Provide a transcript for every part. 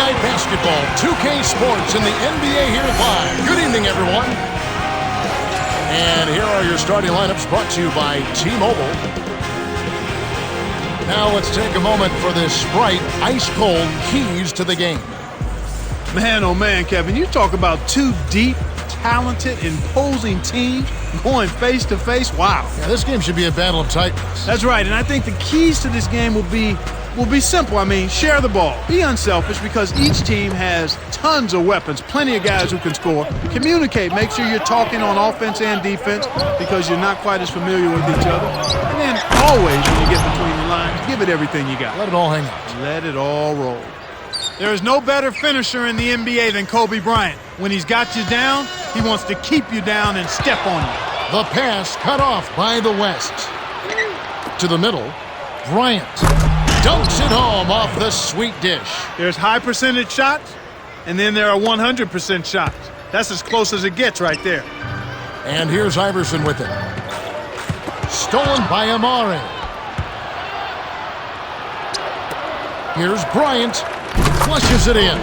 Worldwide Basketball, 2K Sports, and the NBA here live. Good evening, everyone. And here are your starting lineups brought to you by T-Mobile. Now let's take a moment for this Sprite ice-cold keys to the game. Man, oh man, Kevin, you talk about two deep, talented, imposing teams going face-to-face. Wow. Yeah, this game should be a battle of titans. That's right, and I think the keys to this game will be simple. I mean, share the ball. Be unselfish because each team has tons of weapons, plenty of guys who can score. Communicate. Make sure you're talking on offense and defense because you're not quite as familiar with each other. And then always, when you get between the lines, give it everything you got. Let it all hang out. Let it all roll. There is no better finisher in the NBA than Kobe Bryant. When he's got you down, he wants to keep you down and step on you. The pass cut off by the West. To the middle, Bryant dunks it home off the sweet dish. There's high percentage shots, and then there are 100% shots. That's as close as it gets right there. And here's Iverson with it. Stolen by Amare. Here's Bryant. Flushes it in.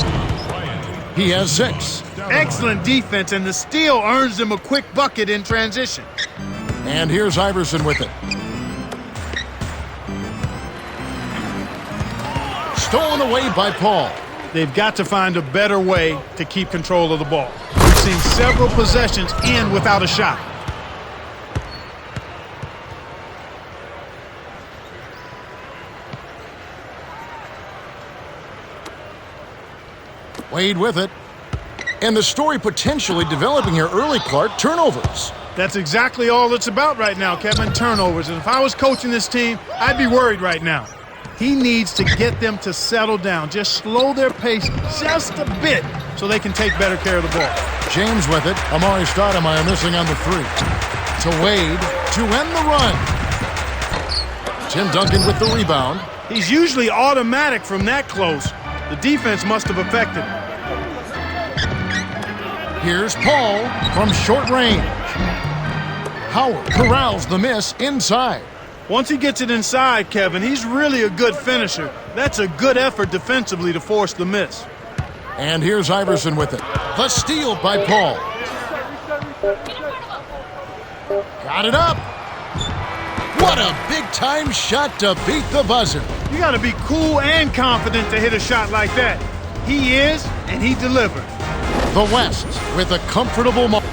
He has 6. Excellent defense, and the steal earns him a quick bucket in transition. And here's Iverson with it. Stolen away by Paul. They've got to find a better way to keep control of the ball. We've seen several possessions end without a shot. Wade with it. And the story potentially developing here early, Clark, turnovers. That's exactly all it's about right now, Kevin, turnovers. And if I was coaching this team, I'd be worried right now. He needs to get them to settle down, just slow their pace just a bit so they can take better care of the ball. James with it. Amari Stoudemire missing on the 3. To Wade to end the run. Tim Duncan with the rebound. He's usually automatic from that close. The defense must have affected him. Here's Paul from short range. Howard corrals the miss inside. Once he gets it inside, Kevin, he's really a good finisher. That's a good effort defensively to force the miss. And here's Iverson with it. The steal by Paul. Got it up. What a big-time shot to beat the buzzer. You got to be cool and confident to hit a shot like that. He is, and he delivered. The West with a comfortable moment.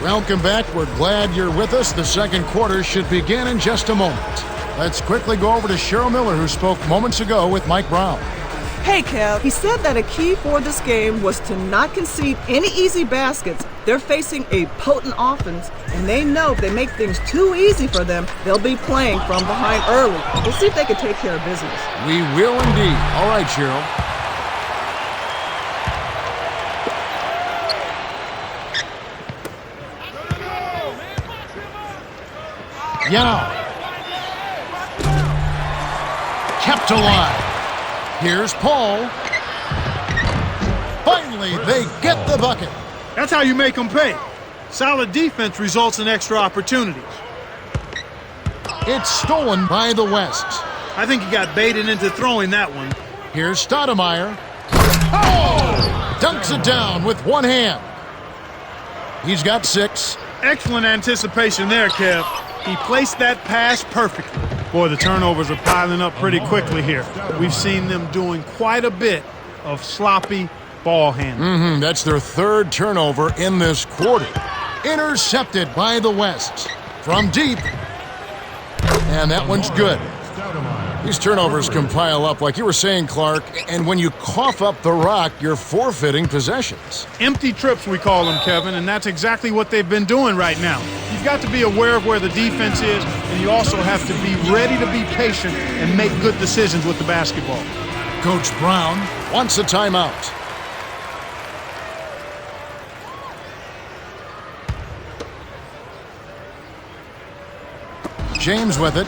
Welcome back. We're glad you're with us. The second quarter should begin in just a moment. Let's quickly go over to Cheryl Miller, who spoke moments ago with Mike Brown. Hey, Kev. He said that a key for this game was to not concede any easy baskets. They're facing a potent offense, and they know if they make things too easy for them, they'll be playing from behind early. We'll see if they can take care of business. We will indeed. All right, Cheryl. Yao. Kept alive. Here's Paul. Finally, they get the bucket. That's how you make them pay. Solid defense results in extra opportunities. It's stolen by the West. I think he got baited into throwing that one. Here's Stoudemire. Oh! Dunks it down with one hand. He's got 6. Excellent anticipation there, Kev. He placed that pass perfectly. Boy, the turnovers are piling up pretty quickly here. We've seen them doing quite a bit of sloppy ball handling. That's their 3rd turnover in this quarter. Intercepted by the West. From deep. And that one's good. These turnovers can pile up, like you were saying, Clark, and when you cough up the rock, you're forfeiting possessions. Empty trips, we call them, Kevin, and that's exactly what they've been doing right now. You've got to be aware of where the defense is, and you also have to be ready to be patient and make good decisions with the basketball. Coach Brown wants a timeout. James with it.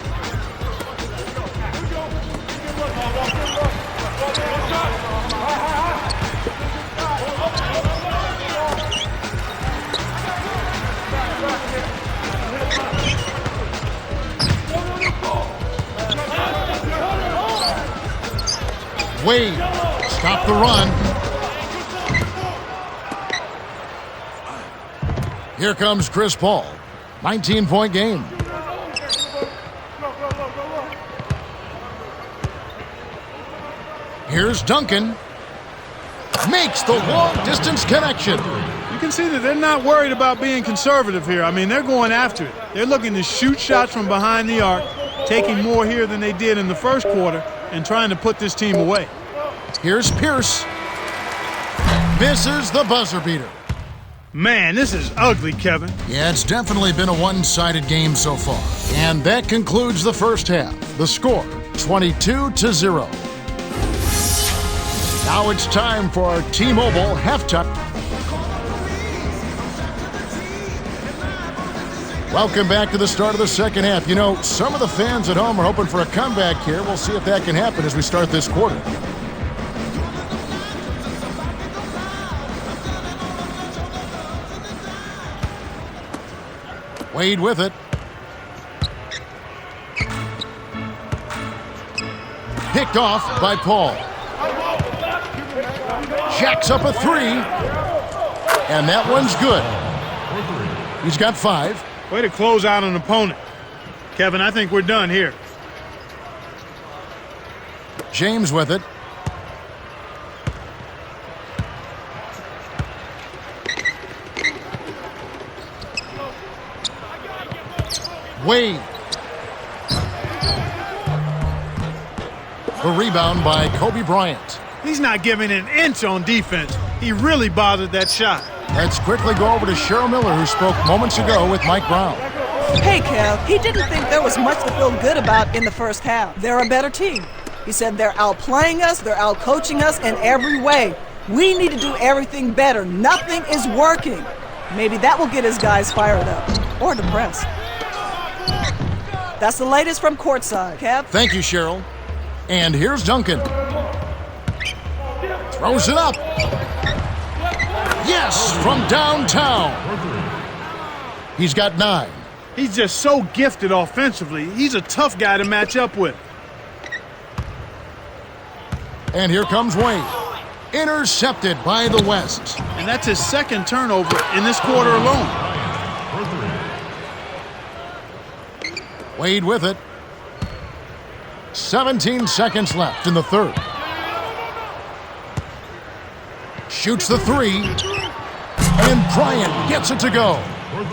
Wade, stop the run. Here comes Chris Paul. 19-point game. Here's Duncan. Makes the long-distance connection. You can see that they're not worried about being conservative here. I mean, they're going after it. They're looking to shoot shots from behind the arc, taking more here than they did in the first quarter, and trying to put this team away. Here's Pierce. Misses the buzzer beater. Man, this is ugly, Kevin. Yeah, it's definitely been a one-sided game so far. And that concludes the first half. The score, 22-0. Now it's time for our T-Mobile halftime. Welcome back to the start of the second half. You know, some of the fans at home are hoping for a comeback here. We'll see if that can happen as we start this quarter. Wade with it. Picked off by Paul. Jacks up a three. And that one's good. He's got 5. Way to close out an opponent. Kevin, I think we're done here. James with it. Wade. The rebound by Kobe Bryant. He's not giving an inch on defense. He really bothered that shot. Let's quickly go over to Cheryl Miller, who spoke moments ago with Mike Brown. Hey, Kev, he didn't think there was much to feel good about in the first half. They're a better team. He said they're outplaying us, they're outcoaching us in every way. We need to do everything better. Nothing is working. Maybe that will get his guys fired up or depressed. That's the latest from courtside, Kev. Thank you, Cheryl. And here's Duncan. Throws it up. Yes, from downtown. He's got 9. He's just so gifted offensively. He's a tough guy to match up with. And here comes Wade. Intercepted by the West. And that's his second turnover in this quarter alone. Wade with it. 17 seconds left in the third. Shoots the 3. And Bryant gets it to go.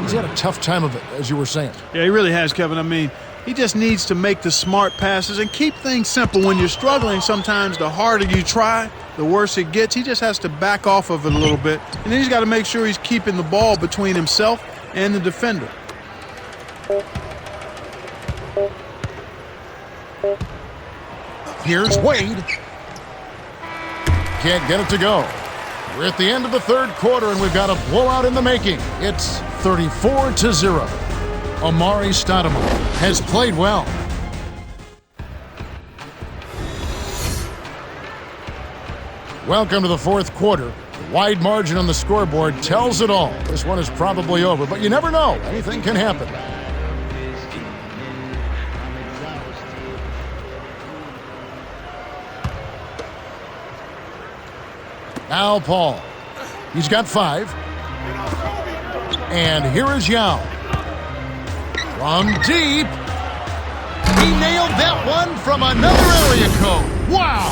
He's had a tough time of it, as you were saying. Yeah, he really has, Kevin. I mean, he just needs to make the smart passes and keep things simple. When you're struggling, sometimes the harder you try, the worse it gets. He just has to back off of it a little bit. And then he's got to make sure he's keeping the ball between himself and the defender. Here's Wade. Can't get it to go. We're at the end of the third quarter, and we've got a blowout in the making. It's 34-0. Amari Stoudemire has played well. Welcome to the fourth quarter. The wide margin on the scoreboard tells it all. This one is probably over, but you never know. Anything can happen. Now Paul. He's got 5. And here is Yao. From deep. He nailed that one from another area code. Wow!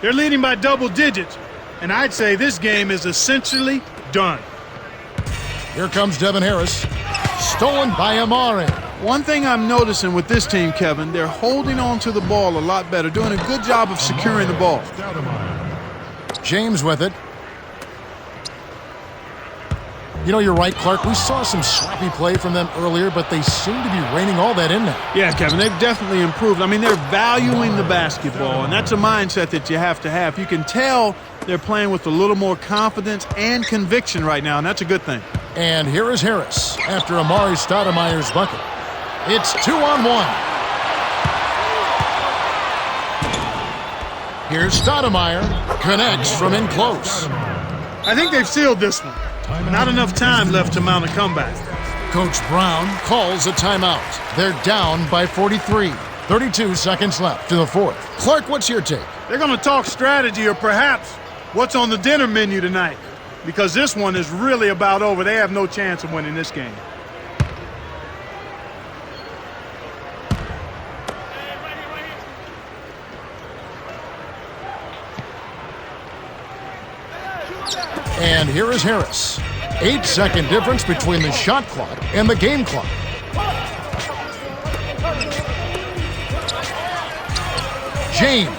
They're leading by double digits, and I'd say this game is essentially done. Here comes Devin Harris. Stolen by Amari. One thing I'm noticing with this team, Kevin, they're holding on to the ball a lot better, doing a good job of securing the ball. James with it. You know, you're right, Clark. We saw some sloppy play from them earlier, but they seem to be reining all that in now. Yeah, Kevin, they've definitely improved. I mean, they're valuing the basketball, and that's a mindset that you have to have. You can tell they're playing with a little more confidence and conviction right now, and that's a good thing. And here is Harris after Amari Stoudemire's bucket. It's 2-on-1. Here's Stoudemire. Connects from in close. I think they've sealed this one. Not enough time left to mount a comeback. Coach Brown calls a timeout. They're down by 43. 32 seconds left to the fourth. Clark, what's your take? They're going to talk strategy or perhaps what's on the dinner menu tonight, because this one is really about over. They have no chance of winning this game. And here is Harris. 8-second difference between the shot clock and the game clock. James.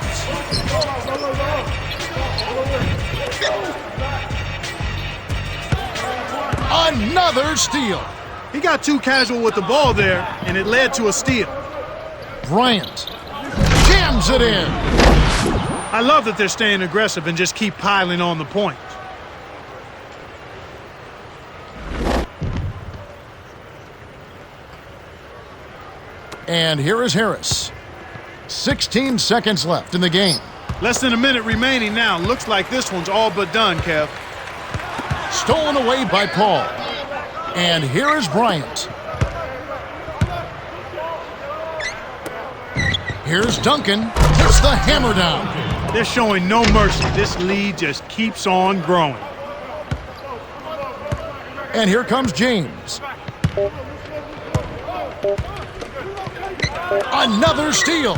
Another steal. He got too casual with the ball there, and it led to a steal. Bryant jams it in. I love that they're staying aggressive and just keep piling on the points. And here is Harris. 16 seconds left in the game. Less than a minute remaining now. Looks like this one's all but done, Kev. Stolen away by Paul. And here is Bryant. Here's Duncan. Hits the hammer down. They're showing no mercy. This lead just keeps on growing. And here comes James. Another steal.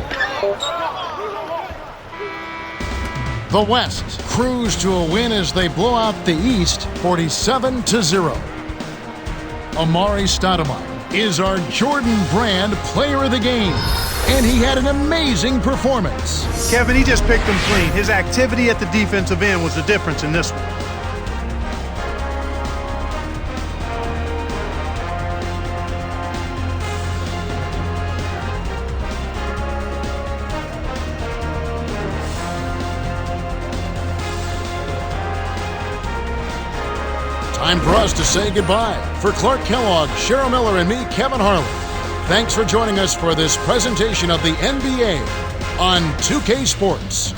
The West cruise to a win as they blow out the East 47-0. Amari Stoudemire is our Jordan Brand player of the game, and he had an amazing performance. Kevin, he just picked them clean. His activity at the defensive end was the difference in this one. Time for us to say goodbye. For Clark Kellogg, Cheryl Miller, and me, Kevin Harlan, thanks for joining us for this presentation of the NBA on 2K Sports.